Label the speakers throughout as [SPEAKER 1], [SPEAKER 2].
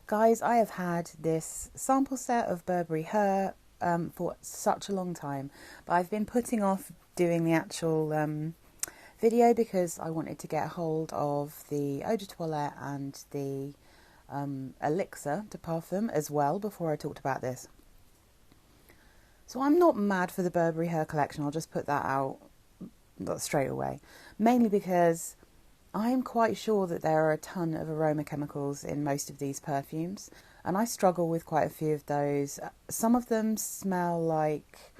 [SPEAKER 1] Guys, I have had this sample set of Burberry Her for such a long time, but I've been putting off doing the actual video because I wanted to get a hold of the eau de Toilette and the Elixir de Parfum as well before I talked about this. So I'm not mad for the Burberry Her collection, I'll just put that out straight away. Mainly because I'm quite sure that there are a ton of aroma chemicals in most of these perfumes, and I struggle with quite a few of those. Some of them smell like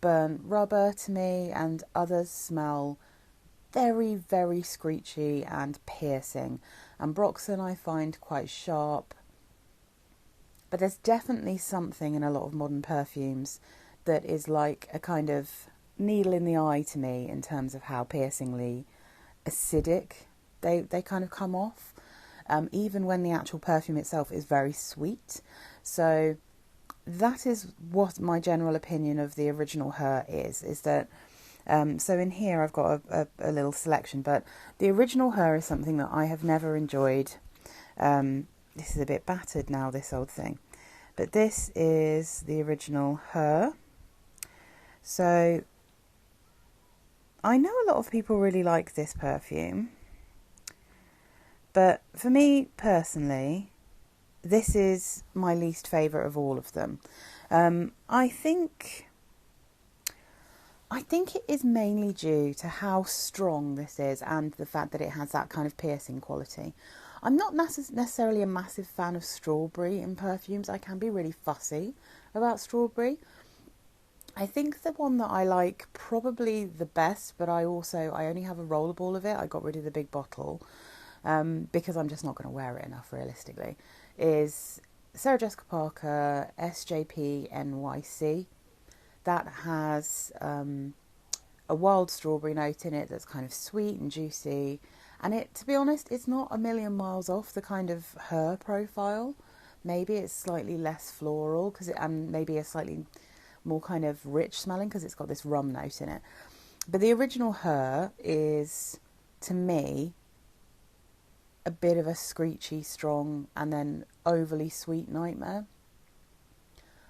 [SPEAKER 1] burnt rubber to me, and others smell very, very screechy and piercing. And Ambroxan I find quite sharp. But there's definitely something in a lot of modern perfumes that is like a kind of needle in the eye to me in terms of how piercingly acidic they kind of come off, even when the actual perfume itself is very sweet. So that is what my general opinion of the original Her is that so in here I've got a little selection, but the original Her is something that I have never enjoyed. This is a bit battered now, this old thing, but this is the original Her. So I know a lot of people really like this perfume, but for me personally, this is my least favourite of all of them. I think it is mainly due to how strong this is and the fact that it has that kind of piercing quality. I'm not necessarily a massive fan of strawberry in perfumes. I can be really fussy about strawberry. I think the one that I like probably the best, but I only have a rollerball of it. I got rid of the big bottle because I'm just not going to wear it enough realistically, is Sarah Jessica Parker SJP NYC. That has a wild strawberry note in it that's kind of sweet and juicy. And it, to be honest, it's not a million miles off the kind of Her profile. Maybe it's slightly less floral and maybe a slightly more kind of rich smelling because it's got this rum note in it. But the original Her is, to me, a bit of a screechy, strong, and then overly sweet nightmare.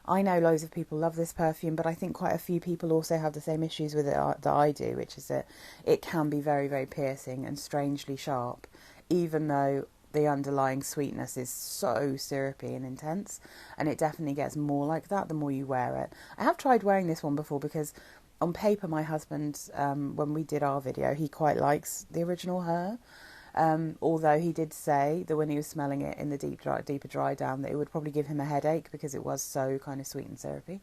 [SPEAKER 1] I know loads of people love this perfume, but I think quite a few people also have the same issues with it that I do, which is that it can be very, very piercing and strangely sharp, even though the underlying sweetness is so syrupy and intense, and it definitely gets more like that the more you wear it. I have tried wearing this one before because on paper my husband, when we did our video, he quite likes the original Her. Although he did say that when he was smelling it in the deeper dry down that it would probably give him a headache because it was so kind of sweet and syrupy.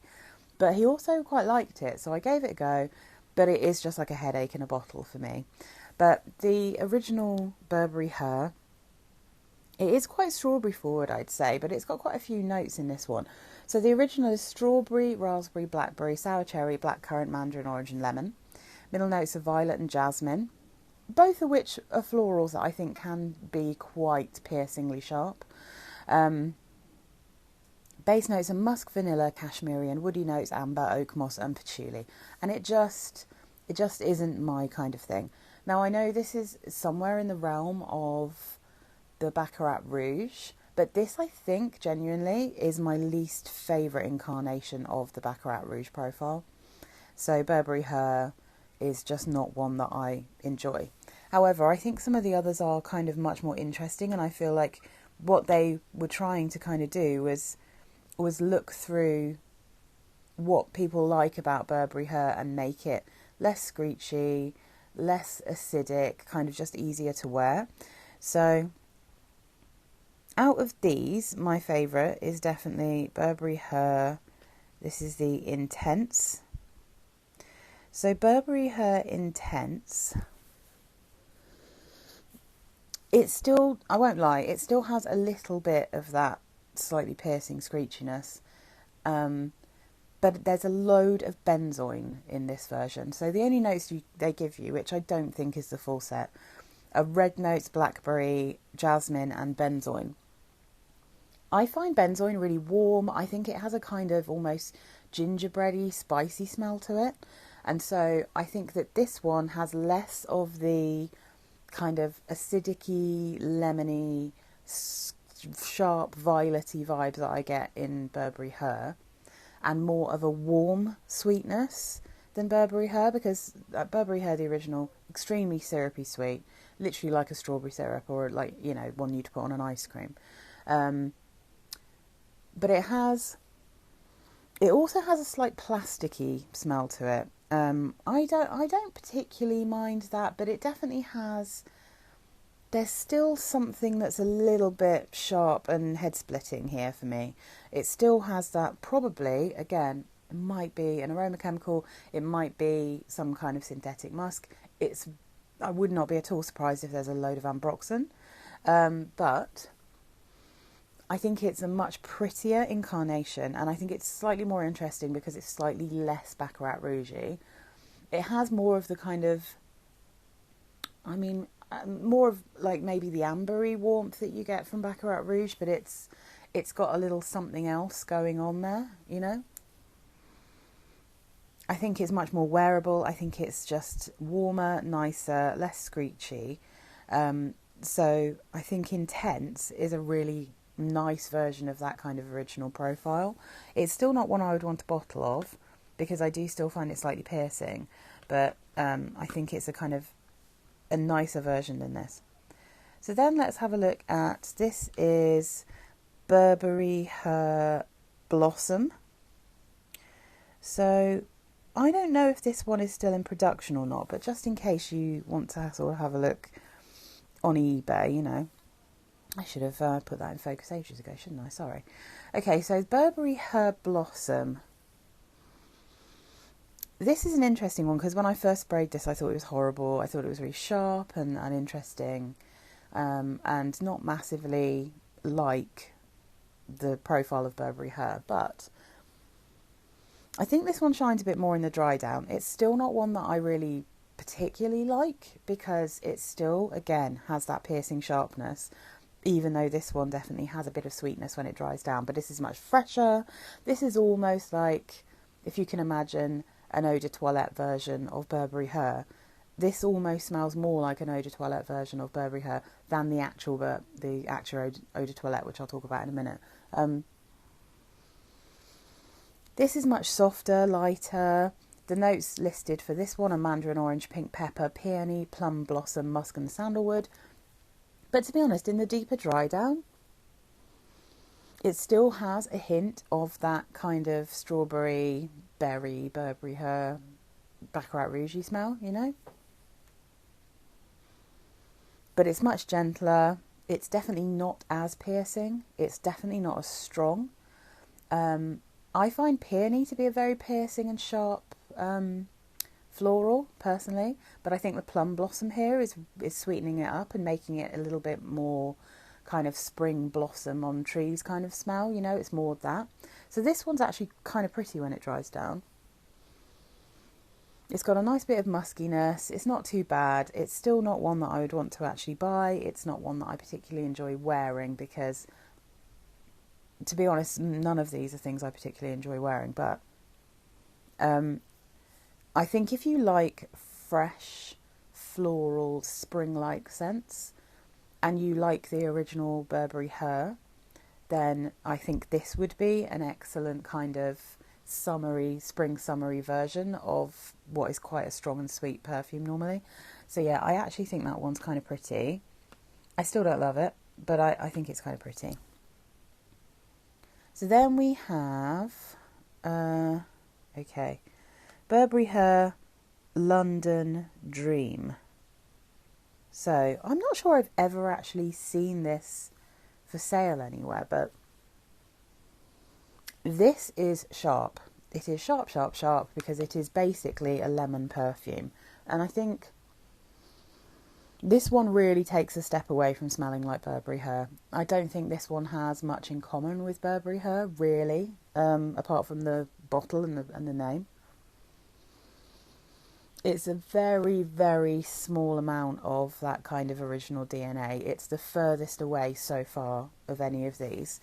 [SPEAKER 1] But he also quite liked it, so I gave it a go, but it is just like a headache in a bottle for me. But the original Burberry Her, it is quite strawberry forward, I'd say, but it's got quite a few notes in this one. So the original is strawberry, raspberry, blackberry, sour cherry, blackcurrant, mandarin, orange and lemon. Middle notes are violet and jasmine, both of which are florals that I think can be quite piercingly sharp. Base notes are musk, vanilla, cashmere, and woody notes, amber, oak moss and patchouli. And it just isn't my kind of thing. Now I know this is somewhere in the realm of the Baccarat Rouge, but this I think genuinely is my least favourite incarnation of the Baccarat Rouge profile. So Burberry Her is just not one that I enjoy. However, I think some of the others are kind of much more interesting, and I feel like what they were trying to kind of do was look through what people like about Burberry Her and make it less screechy, less acidic, kind of just easier to wear. So out of these, my favourite is definitely Burberry Her. This is the Intense. So Burberry Her Intense, it still, I won't lie, it still has a little bit of that slightly piercing screechiness, but there's a load of benzoin in this version. So the only notes they give you, which I don't think is the full set, are red notes, blackberry, jasmine and benzoin. I find benzoin really warm. I think it has a kind of almost gingerbready, spicy smell to it. And so I think that this one has less of the kind of acidic-y, lemony, sharp violety vibes that I get in Burberry Her, and more of a warm sweetness than Burberry Her, because Burberry Her, the original, extremely syrupy sweet, literally like a strawberry syrup, or like, you know, one you'd put on an ice cream. But it also has a slight plasticky smell to it. I don't particularly mind that, but it definitely has. There's still something that's a little bit sharp and head splitting here for me. It still has that, probably, again, it might be an aroma chemical, it might be some kind of synthetic musk. I would not be at all surprised if there's a load of ambroxan. But I think it's a much prettier incarnation, and I think it's slightly more interesting because it's slightly less Baccarat Rouge-y. It has more of the kind of, more of like maybe the ambery warmth that you get from Baccarat Rouge, but it's got a little something else going on there, you know. I think it's much more wearable. I think it's just warmer, nicer, less screechy. So I think Intense is a really nice version of that kind of original profile. It's still not one I would want a bottle of, because I do still find it slightly piercing, but I think it's a kind of a nicer version than this. So then let's have a look at, this is Burberry Her Blossom. So I don't know if this one is still in production or not, but just in case you want to sort of have a look on eBay, you know. I should have put that in focus ages ago, shouldn't I? Sorry. Okay, so Burberry Her Blossom. This is an interesting one, because when I first sprayed this, I thought it was horrible. I thought it was really sharp and uninteresting, and not massively like the profile of Burberry Her. But I think this one shines a bit more in the dry down. It's still not one that I really particularly like, because it still, again, has that piercing sharpness, even though this one definitely has a bit of sweetness when it dries down. But this is much fresher. This is almost like, if you can imagine an eau de Toilette version of Burberry Her, this almost smells more like an eau de Toilette version of Burberry Her than the actual eau de Toilette, which I'll talk about in a minute. This is much softer, lighter. The notes listed for this one are mandarin orange, pink pepper, peony, plum blossom, musk and sandalwood. But to be honest, in the deeper dry down, it still has a hint of that kind of strawberry, berry, Burberry Her, Baccarat Rouge smell, you know. But it's much gentler. It's definitely not as piercing. It's definitely not as strong. I find peony to be a very piercing and sharp floral, personally. But I think the plum blossom here is sweetening it up and making it a little bit more kind of spring blossom on trees kind of smell, you know. It's more of that. So this one's actually kind of pretty when it dries down. It's got a nice bit of muskiness. It's not too bad. It's still not one that I would want to actually buy. It's not one that I particularly enjoy wearing, because, to be honest, none of these are things I particularly enjoy wearing. But I think if you like fresh, floral, spring-like scents, and you like the original Burberry Her, then I think this would be an excellent kind of spring summery version of what is quite a strong and sweet perfume normally. So yeah, I actually think that one's kind of pretty. I still don't love it, but I think it's kind of pretty. So then we have, Burberry Her London Dream. So I'm not sure I've ever actually seen this for sale anywhere, but this is sharp. It is sharp, sharp, sharp, because it is basically a lemon perfume. And I think this one really takes a step away from smelling like Burberry Her. I don't think this one has much in common with Burberry Her, really, apart from the bottle and the name. It's a very, very small amount of that kind of original DNA. It's the furthest away so far of any of these.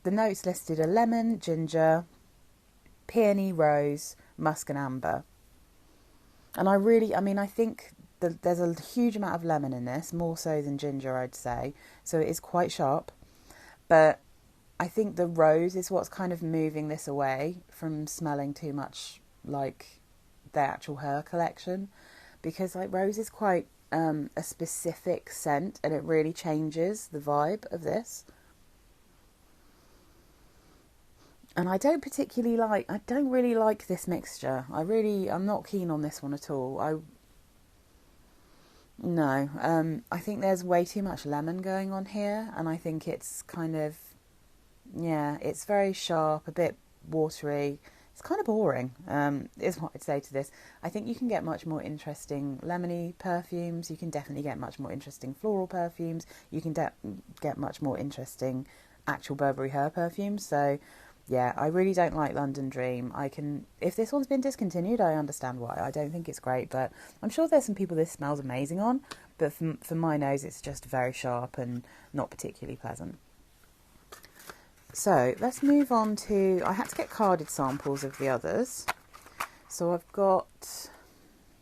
[SPEAKER 1] The notes listed are lemon, ginger, peony, rose, musk and amber. And I think that there's a huge amount of lemon in this, more so than ginger, I'd say. So it is quite sharp. But I think the rose is what's kind of moving this away from smelling too much like the actual Her collection, because like rose is quite a specific scent, and it really changes the vibe of this. And I don't really like this mixture. I'm not keen on this one at all. I think there's way too much lemon going on here, and I think it's kind of, yeah, it's very sharp, a bit watery. It's kind of boring, is what I'd say to this. I think you can get much more interesting lemony perfumes. You can definitely get much more interesting floral perfumes. You can get much more interesting actual Burberry Her perfumes. So, yeah, I really don't like London Dream. If this one's been discontinued, I understand why. I don't think it's great, but I'm sure there's some people this smells amazing on. But for my nose, it's just very sharp and not particularly pleasant. So let's move on to, I had to get carded samples of the others. So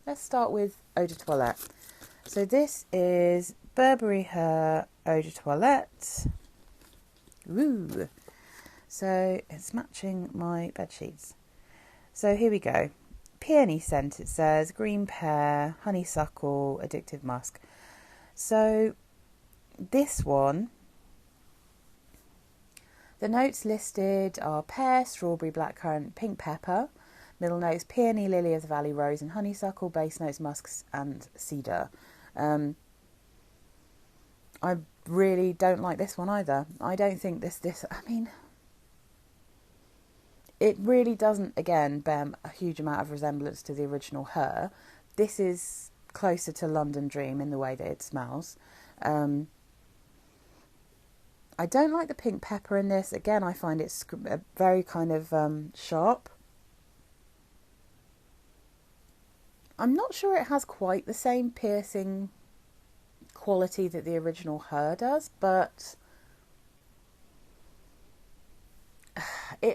[SPEAKER 1] let's start with eau de Toilette. So this is Burberry Her eau de Toilette. Ooh. So it's matching my bed sheets. So here we go. Peony scent, it says, green pear, honeysuckle, addictive musk. So this one, the notes listed are pear, strawberry, blackcurrant, pink pepper. Middle notes, peony, lily of the valley, rose and honeysuckle. Base notes, musks and cedar. I really don't like this one either. I don't think it really doesn't, again, bear a huge amount of resemblance to the original Her. This is closer to London Dream in the way that it smells. I don't like the pink pepper in this. Again, I find it very kind of sharp. I'm not sure it has quite the same piercing quality that the original Her does, but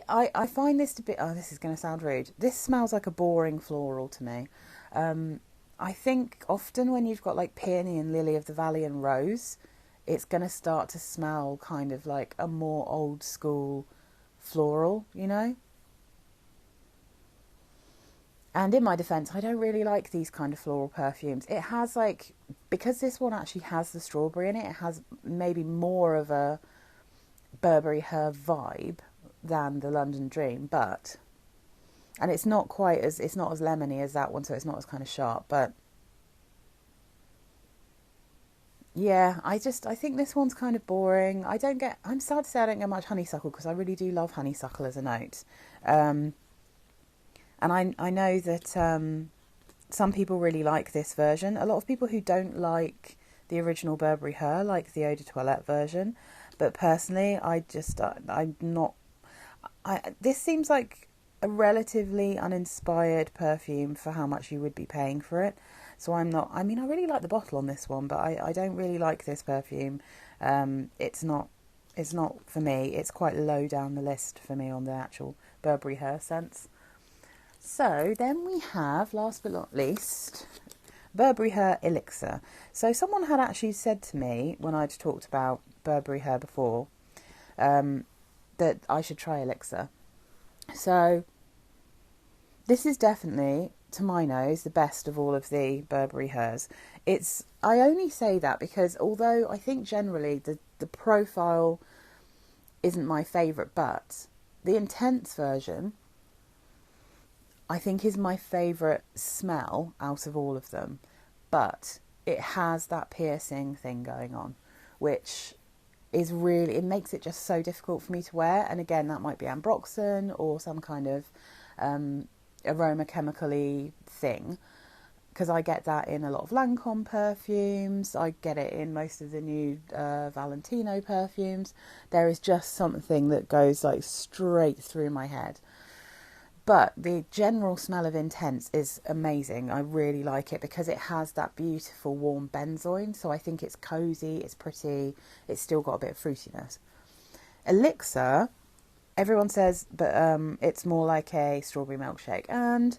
[SPEAKER 1] I find this to be... Oh, this is going to sound rude. This smells like a boring floral to me. I think often when you've got like peony and lily of the valley and rose, it's going to start to smell kind of like a more old school floral, you know? And in my defence, I don't really like these kind of floral perfumes. It has like, because this one actually has the strawberry in it, it has maybe more of a Burberry Her vibe than the London Dream, and it's not as lemony as that one, so it's not as kind of sharp, but yeah, I think this one's kind of boring. I'm sad to say I don't get much honeysuckle, because I really do love honeysuckle as a note. And I know that some people really like this version. A lot of people who don't like the original Burberry Her like the eau de Toilette version. But personally, I'm not... this seems like a relatively uninspired perfume for how much you would be paying for it. So I really like the bottle on this one, but I don't really like this perfume. It's not for me. It's quite low down the list for me on the actual Burberry Her scents. So then we have, last but not least, Burberry Her Elixir. So someone had actually said to me when I'd talked about Burberry Her before, that I should try Elixir. So this is definitely, to my nose, the best of all of the Burberry Hers. I only say that because although I think generally the profile isn't my favourite, but the Intense version I think is my favourite smell out of all of them. But it has that piercing thing going on, which is really, it makes it just so difficult for me to wear. And again, that might be ambroxan or some kind of aroma chemically thing, because I get that in a lot of Lancome perfumes. I get it in most of the new Valentino perfumes. There is just something that goes like straight through my head. But the general smell of Intense is amazing. I really like it because it has that beautiful warm benzoin. So I think it's cosy, it's pretty, it's still got a bit of fruitiness. Elixir, everyone says, but it's more like a strawberry milkshake. And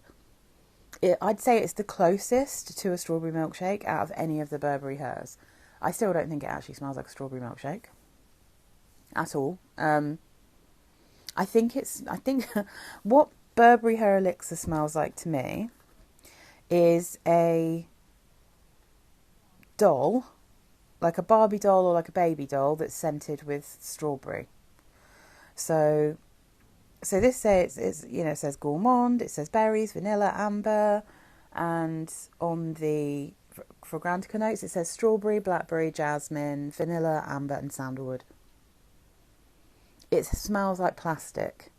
[SPEAKER 1] I'd say it's the closest to a strawberry milkshake out of any of the Burberry Hers. I still don't think it actually smells like a strawberry milkshake. at all. I think what Burberry Her Elixir smells like to me is a doll, like a Barbie doll or like a baby doll that's scented with strawberry. So this says it says gourmand, it says berries, vanilla, amber, and on the Fragrantica notes it says strawberry, blackberry, jasmine, vanilla, amber, and sandalwood. It smells like plastic,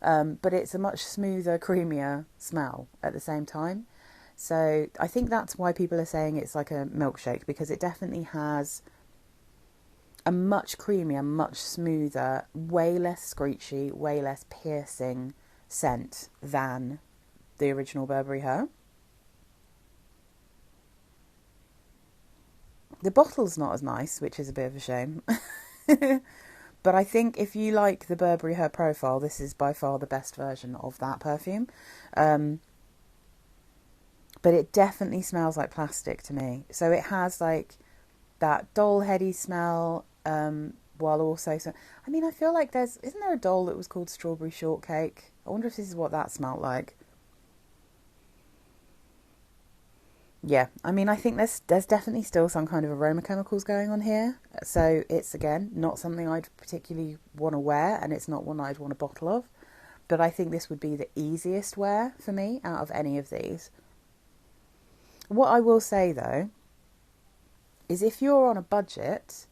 [SPEAKER 1] but it's a much smoother, creamier smell at the same time. So I think that's why people are saying it's like a milkshake, because it definitely has a much creamier, much smoother, way less screechy, way less piercing scent than the original Burberry Her. The bottle's not as nice, which is a bit of a shame. But I think if you like the Burberry Her profile, this is by far the best version of that perfume. But it definitely smells like plastic to me. So it has like that doll heady smell, while also... I feel like isn't there a doll that was called Strawberry Shortcake? I wonder if this is what that smelled like. Yeah, I think there's definitely still some kind of aroma chemicals going on here. So it's, again, not something I'd particularly want to wear, and it's not one I'd want a bottle of. But I think this would be the easiest wear for me out of any of these. What I will say, though, is if you're on a budget,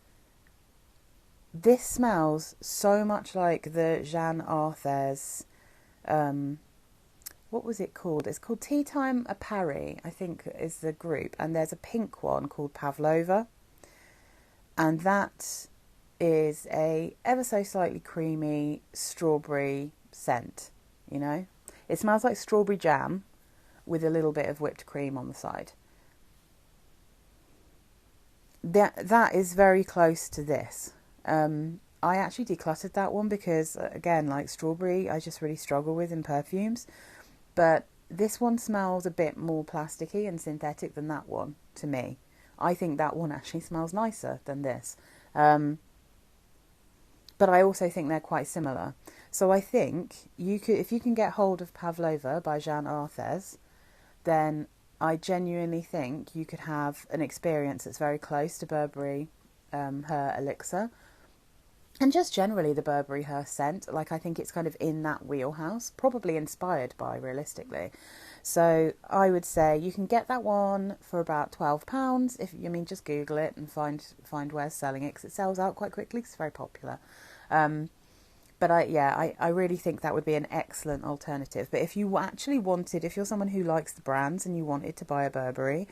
[SPEAKER 1] this smells so much like the Jean Arthur's... what was it called? It's called Tea Time à Paris, I think is the group. And there's a pink one called Pavlova. And that is a ever so slightly creamy strawberry scent, you know? It smells like strawberry jam with a little bit of whipped cream on the side. That is very close to this. I actually decluttered that one because, again, like strawberry, I just really struggle with in perfumes. But this one smells a bit more plasticky and synthetic than that one, to me. I think that one actually smells nicer than this. But I also think they're quite similar. So I think if you can get hold of Pavlova by Jean Arthurs, then I genuinely think you could have an experience that's very close to Burberry Her Elixir. And just generally the Burberry Her scent, like I think it's kind of in that wheelhouse, probably inspired by, realistically. So I would say you can get that one for about £12. Just Google it and find where's selling it, because it sells out quite quickly, 'cause it's very popular. But I really think that would be an excellent alternative. But if you actually wanted, if you're someone who likes the brands and you wanted to buy a Burberry,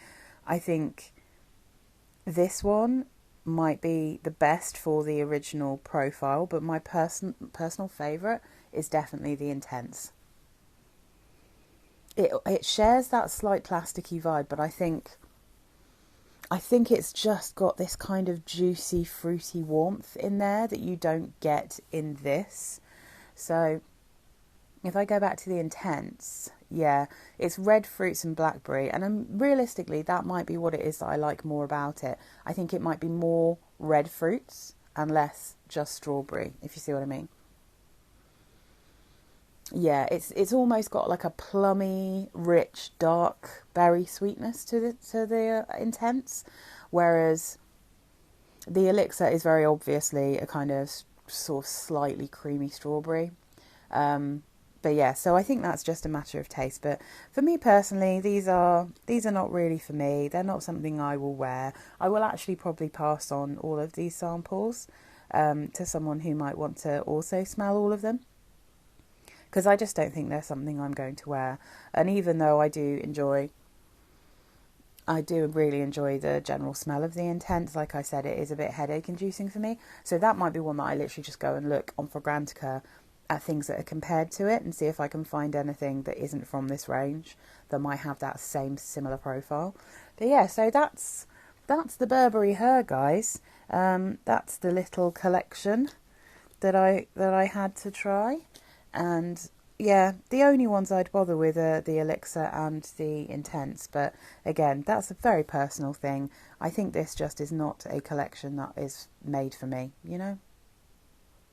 [SPEAKER 1] I think this one might be the best for the original profile, but my personal favourite is definitely the Intense. It shares that slight plasticky vibe, but I think it's just got this kind of juicy, fruity warmth in there that you don't get in this. So if I go back to the Intense, yeah, it's red fruits and blackberry. And realistically, that might be what it is that I like more about it. I think it might be more red fruits and less just strawberry, if you see what I mean. Yeah, it's almost got like a plummy, rich, dark berry sweetness to the Intense, whereas the Elixir is very obviously a kind of sort of slightly creamy strawberry. But yeah, so I think that's just a matter of taste. But for me personally, these are not really for me. They're not something I will wear. I will actually probably pass on all of these samples to someone who might want to also smell all of them, because I just don't think they're something I'm going to wear. And even though I do really enjoy the general smell of the Intense, like I said, it is a bit headache inducing for me. So that might be one that I literally just go and look on Fragrantica at things that are compared to it and see if I can find anything that isn't from this range that might have that same similar profile. But yeah, so that's the Burberry Her, guys. That's the little collection that I had to try. And yeah, the only ones I'd bother with are the Elixir and the Intense. But again, that's a very personal thing. I think this just is not a collection that is made for me, you know?